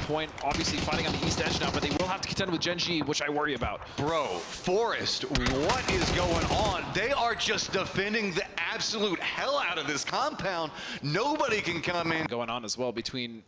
point, obviously fighting on the east edge now, but they will have to contend with Gen G, which I worry about. Bro, Forest, what is going on? They are just defending the absolute hell out of this compound. Nobody can come in. Going on as well between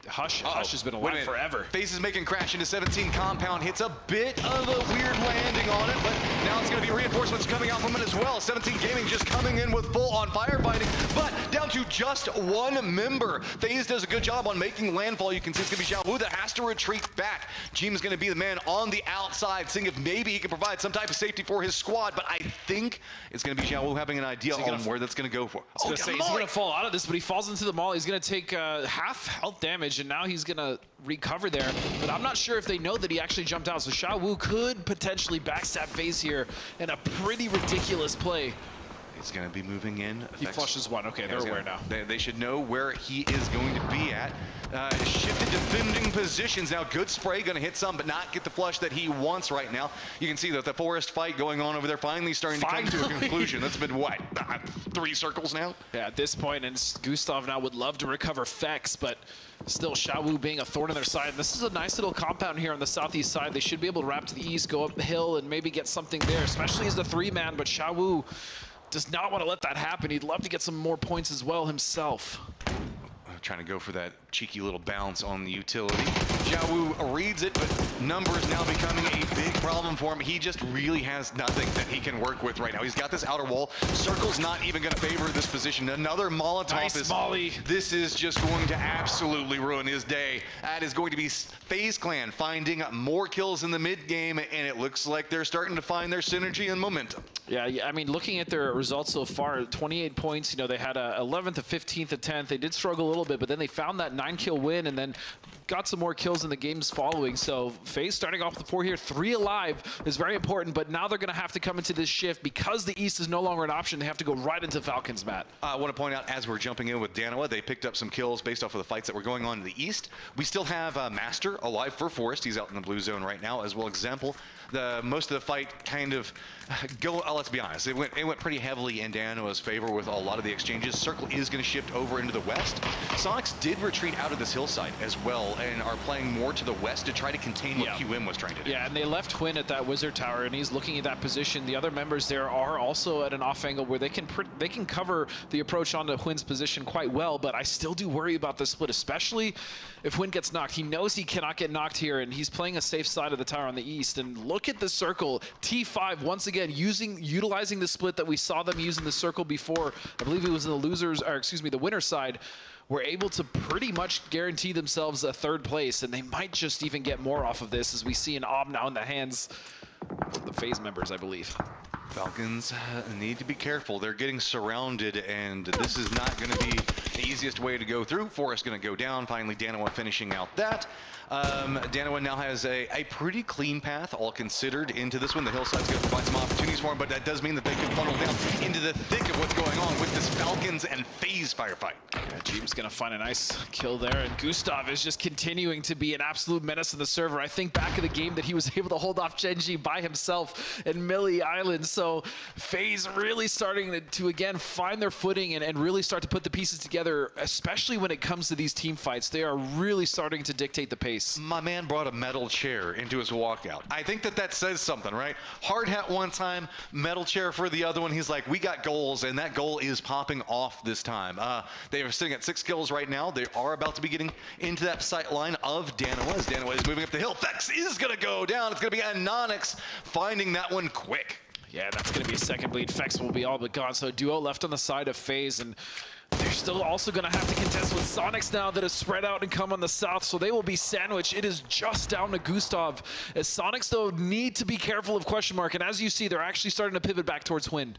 Hush. Hush has been alive forever. FaZe is making crash into 17 compound, hits a bit of a weird landing on it, but now it's going to be reinforcements coming out from it as well. 17 Gaming just coming in with full-on firefighting, but down to just one member. FaZe does a good job on making landfall. You can see it's going to be Xiaowu that has to retreat back. Jim's going to be the man on the outside, seeing if maybe he can provide some type of safety for his squad, but I think it's going to be Xiaowu having an idea on where that's going to go for. He's going to fall out of this, but he falls into the mall. He's going to take half health damage, and now he's going to recover there. But I'm not sure if they know that he actually jumped out. So Xiaowu could potentially backstab FaZe here in a pretty ridiculous play. He's going to be moving in. He flushes one. Okay, they're aware now. They should know where he is going to be at. Shifted defending positions. Now, good spray, going to hit some, but not get the flush that he wants right now. You can see that the Forest fight going on over there finally starting to come to a conclusion. That's been, what, 3 circles now? Yeah, at this point, and Gustav now would love to recover Fex, but still Xiaowu being a thorn in their side. And this is a nice little compound here on the southeast side. They should be able to wrap to the east, go up the hill, and maybe get something there, especially as the 3-man, but Xiaowu does not want to let that happen. He'd love to get some more points as well himself. Trying to go for that cheeky little bounce on the utility. Xiaowu reads it, but numbers now becoming a big problem for him. He just really has nothing that he can work with right now. He's got this outer wall. Circle's not even going to favor this position. Another Molotov. Nice Molly. This is just going to absolutely ruin his day. That is going to be FaZe Clan finding more kills in the mid game, and it looks like they're starting to find their synergy and momentum. Yeah, I mean, looking at their results so far, 28 points, you know, they had a 11th, a 15th, a 10th. They did struggle a little bit, but then they found that 9-kill win and then got some more kills in the games following. So FaZe starting off with 4 here, 3 alive is very important, but now they're going to have to come into this shift because the East is no longer an option. They have to go right into Falcons, Matt. I want to point out, as we're jumping in with Danoa, they picked up some kills based off of the fights that were going on in the East. We still have Master alive for Forest. He's out in the blue zone right now as well. Example, most of the fight kind of let's be honest, it went pretty heavily in Danoa's favor with a lot of the exchanges. Circle is going to shift over into the west. Sonics did retreat out of this hillside as well and are playing more to the west to try to contain what QM was trying to do. Yeah, and they left Hwin at that wizard tower, and he's looking at that position. The other members there are also at an off angle where they can cover the approach onto Hwin's position quite well, but I still do worry about the split, especially if Hwin gets knocked. He knows he cannot get knocked here, and he's playing a safe side of the tower on the east. And look at the circle. T5 once again utilizing the split that we saw them use in the circle before. I believe it was in the winner side. Were able to pretty much guarantee themselves a 3rd place, and they might just even get more off of this as we see an Ob now in the hands of the FaZe members, I believe. Falcons need to be careful. They're getting surrounded, and this is not going to be the easiest way to go through. Forest going to go down. Finally, Danoa finishing out that. Danoa now has a pretty clean path, all considered, into this one. The hillside's going to provide some opportunities for him, but that does mean that they can funnel down into the thick of what's going on with this Falcons and FaZe firefight. Yeah, Jeep's going to find a nice kill there, and Gustav is just continuing to be an absolute menace in the server. I think back in the game that he was able to hold off Gen G by himself in Millie Island, so FaZe really starting to again find their footing and really start to put the pieces together, especially when it comes to these team fights. They are really starting to dictate the pace. My man brought a metal chair into his walkout. I think that says something, right? Hard hat one time, metal chair for the other one. He's like, we got goals, and that goal is popping off this time. They are sitting at 6 kills right now. They are about to be getting into that sight line of Danoa as Danoa is moving up the hill. Fex is going to go down. It's going to be Anonix finding that one quick. Yeah, that's going to be a second bleed. Fex will be all but gone. So duo left on the side of FaZe, and they're still also going to have to contest with Sonics now that has spread out and come on the south, so they will be sandwiched. It is just down to Gustav, as Sonics, though, need to be careful of question mark, and as you see, they're actually starting to pivot back towards Hwin.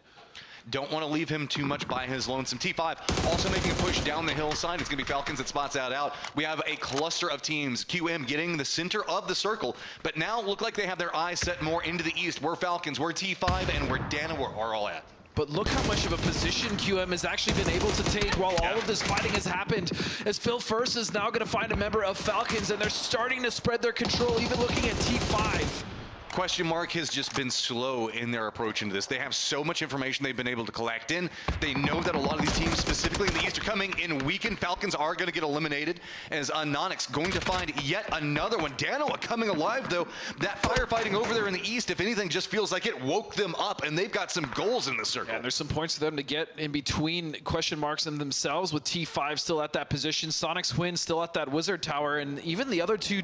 Don't want to leave him too much by his lonesome. T5 also making a push down the hillside. It's going to be Falcons that spots that out. We have a cluster of teams. QM getting the center of the circle, but now look like they have their eyes set more into the east, where Falcons, where T5, and where Danoa are all at. But look how much of a position QM has actually been able to take while all of this fighting has happened, as Phil First is now going to find a member of Falcons, and they're starting to spread their control, even looking at T5. Question Mark has just been slow in their approach into this. They have so much information they've been able to collect in. They know that a lot of these teams, specifically in the East, are coming in weakened. Falcons are going to get eliminated as Anonix going to find yet another one. Danoa coming alive, though. That firefighting over there in the East, if anything, just feels like it woke them up, and they've got some goals in the circle. Yeah, and there's some points for them to get in between Question Marks and themselves, with T5 still at that position, Sonic's Twin still at that Wizard Tower, and even the other two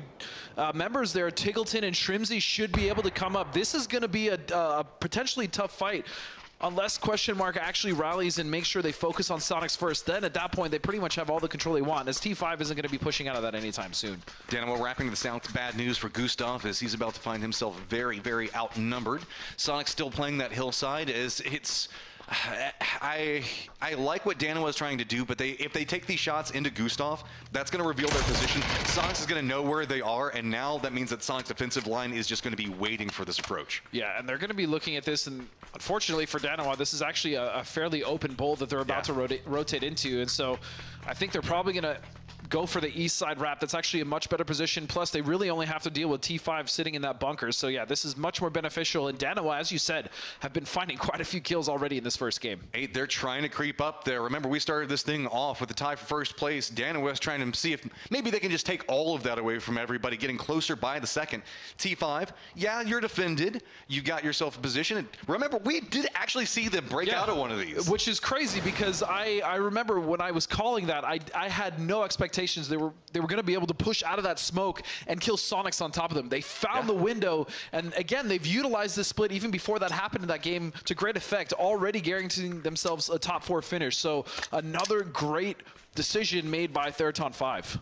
members there, Tiggleton and Shrimsy, should be able to come up. This is going to be a potentially tough fight unless Question Mark actually rallies and makes sure they focus on Sonic's first. Then at that point, they pretty much have all the control they want, as T5 isn't going to be pushing out of that anytime soon. Danimal wrapping this out. Bad news for Gustav as he's about to find himself very, very outnumbered. Sonic still playing that hillside as it's... I like what Danoa is trying to do, but if they take these shots into Gustav, that's going to reveal their position. Sonic's is going to know where they are, and now that means that Sonic's defensive line is just going to be waiting for this approach. Yeah, and they're going to be looking at this, and unfortunately for Danoa, this is actually a fairly open bowl that they're about to rotate into, and so I think they're probably going to go for the east side wrap. That's actually a much better position. Plus, they really only have to deal with T5 sitting in that bunker. So yeah, this is much more beneficial. And Danoa, as you said, have been finding quite a few kills already in this first game. Hey, they're trying to creep up there. Remember, we started this thing off with the tie for first place. Danoa's trying to see if maybe they can just take all of that away from everybody, getting closer by the second. T5, yeah, you're defended. You got yourself a position. And remember, we did actually see them break out of one of these. Which is crazy because I remember when I was calling that, I had no expectations they were going to be able to push out of that smoke and kill Sonics on top of them. They found the window, and again, they've utilized this split even before that happened in that game to great effect, already guaranteeing themselves a top 4 finish. So another great decision made by Theraton 5.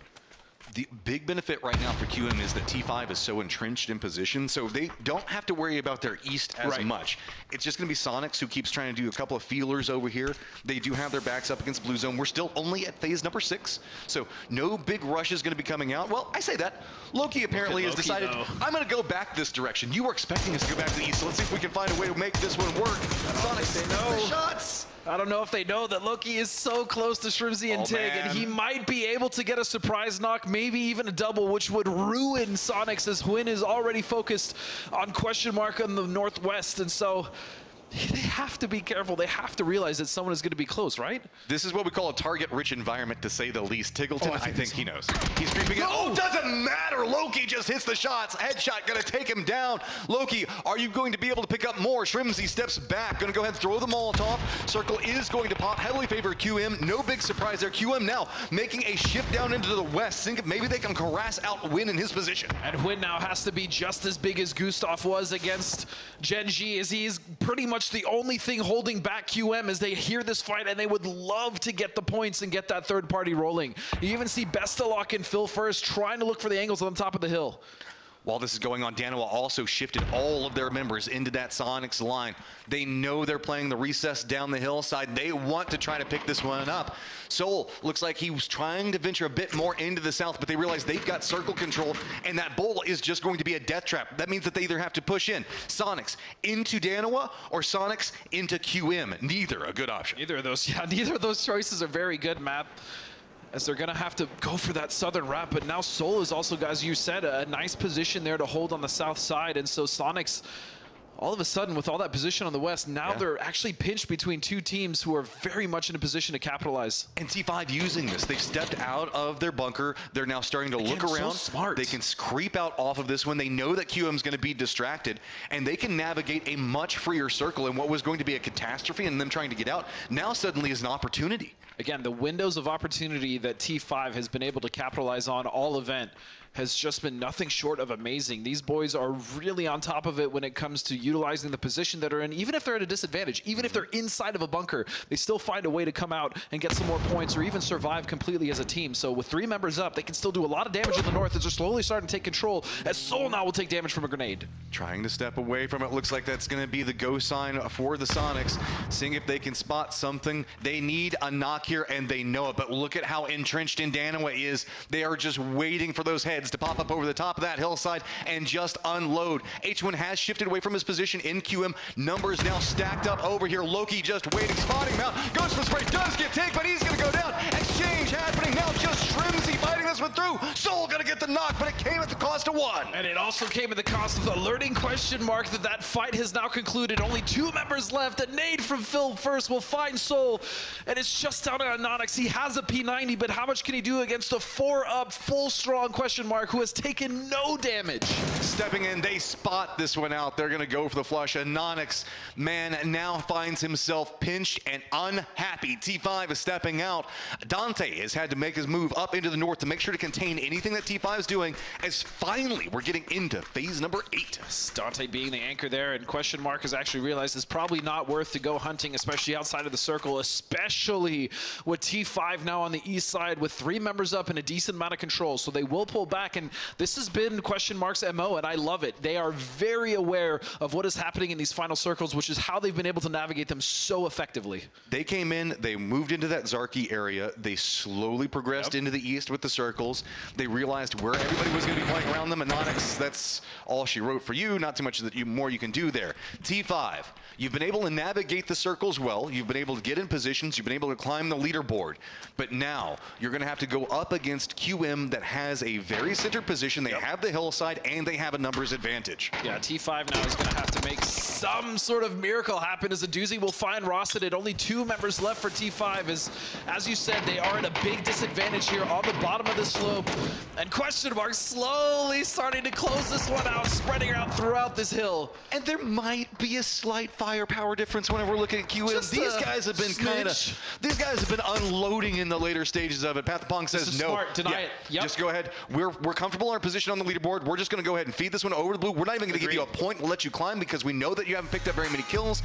The big benefit right now for QM is that T5 is so entrenched in position, so they don't have to worry about their east as much. It's just going to be Sonics who keeps trying to do a couple of feelers over here. They do have their backs up against Blue Zone. We're still only at phase number 6, so no big rush is going to be coming out. Well, I say that. Loki apparently has decided, I'm going to go back this direction. You were expecting us to go back to the east, so let's see if we can find a way to make this one work. Sonics, they know the shots. I don't know if they know that Loki is so close to Shrimsy and Tig, and he might be able to get a surprise knock, maybe even a double, which would ruin Sonics, as Huynh is already focused on Question Mark on the northwest, and so they have to be careful. They have to realize that someone is going to be close, right? This is what we call a target-rich environment, to say the least. Tiggleton, I think he knows. He's creeping in. Oh, doesn't matter. Loki just hits the shots. Headshot going to take him down. Loki, are you going to be able to pick up more? Shrimsy steps back. Going to go ahead and throw the Molotov. Circle is going to pop. Heavily favored QM. No big surprise there. QM now making a shift down into the west. Think maybe they can harass out Huynh in his position. And Huynh now has to be just as big as Gustav was against Genji, as he is pretty much the only thing holding back QM as they hear this fight, and they would love to get the points and get that third party rolling. You even see Bestalok and Phil first trying to look for the angles on top of the hill. While this is going on, Danoa also shifted all of their members into that Sonics line. They know they're playing the recess down the hillside. They want to try to pick this one up. Soul looks like he was trying to venture a bit more into the south, but they realize they've got circle control, and that bowl is just going to be a death trap. That means that they either have to push in Sonics into Danoa or Sonics into QM. Neither a good option. Neither of those, yeah, neither of those choices are very good, Matt, as they're going to have to go for that southern wrap. But now Soul is also, as you said, a nice position there to hold on the south side. And so Sonics, all of a sudden, with all that position on the west, now they're actually pinched between two teams who are very much in a position to capitalize. And T5 using this. They've stepped out of their bunker. They're now starting to look around. So smart. They can creep out off of this one. They know that QM's going to be distracted, and they can navigate a much freer circle in what was going to be a catastrophe and them trying to get out. Now suddenly is an opportunity. Again, the windows of opportunity that T5 has been able to capitalize on all event has just been nothing short of amazing. These boys are really on top of it when it comes to utilizing the position that are in. Even if they're at a disadvantage, even if they're inside of a bunker, they still find a way to come out and get some more points or even survive completely as a team. So with 3 members up, they can still do a lot of damage in the north as they're slowly starting to take control, as Soul now will take damage from a grenade. Trying to step away from it. Looks like that's going to be the go sign for the Sonics. Seeing if they can spot something. They need a knock here, and they know it. But look at how entrenched in Danoa is. They are just waiting for those heads. heads to pop up over the top of that hillside and just unload. H1 has shifted away from his position in QM. Numbers now stacked up over here. Loki just waiting, spotting him out. Goes for the spray, does get taken, but he's going to go down. Exchange happening now. Just Shrimsy fighting this one through. Soul going to get the knock, but it came at the cost of 1. And it also came at the cost of alerting question mark that fight has now concluded. Only 2 members left. A nade from Phil first will find Soul, and it's just down on Anonix. He has a P90, but how much can he do against a 4-up, full strong question mark who has taken no damage? Stepping in, they spot this one out. They're going to go for the flush. Anonix, man, now finds himself pinched and unhappy. T5 is stepping out. Dante has had to make his move up into the north to make sure to contain anything that T5 is doing, as finally we're getting into phase number 8. Dante being the anchor there, and question mark has actually realized it's probably not worth to go hunting, especially outside of the circle, especially with T5 now on the east side with 3 members up and a decent amount of control. So they will pull back, and this has been question mark's MO, and I love it. They are very aware of what is happening in these final circles, which is how they've been able to navigate them so effectively. They came in, they moved into that Zarki area, they slowly progressed into the east with the circles. They realized where everybody was going to be playing around them. Anonix, that's all she wrote for you, not too much that more you can do there. T5, you've been able to navigate the circles well, you've been able to get in positions, you've been able to climb the leaderboard, but now you're going to have to go up against QM that has a very centered position. They have the hillside and they have a numbers advantage. Yeah, T5 now is going to have to make some sort of miracle happen, as a doozy will find Rosset at only 2 members left for T5. As you said, they are at a big disadvantage here on the bottom of the slope, and question mark slowly starting to close this one out, spreading out throughout this hill. And there might be a slight firepower difference whenever we're looking at QM. These guys have been these guys have been unloading in the later stages of it. Pathapong says no. Smart. Deny it. Yep. Just go ahead. We're comfortable in our position on the leaderboard. We're just going to go ahead and feed this one over the blue. We're not even going to give you a point. We'll let you climb because we know that you haven't picked up very many kills.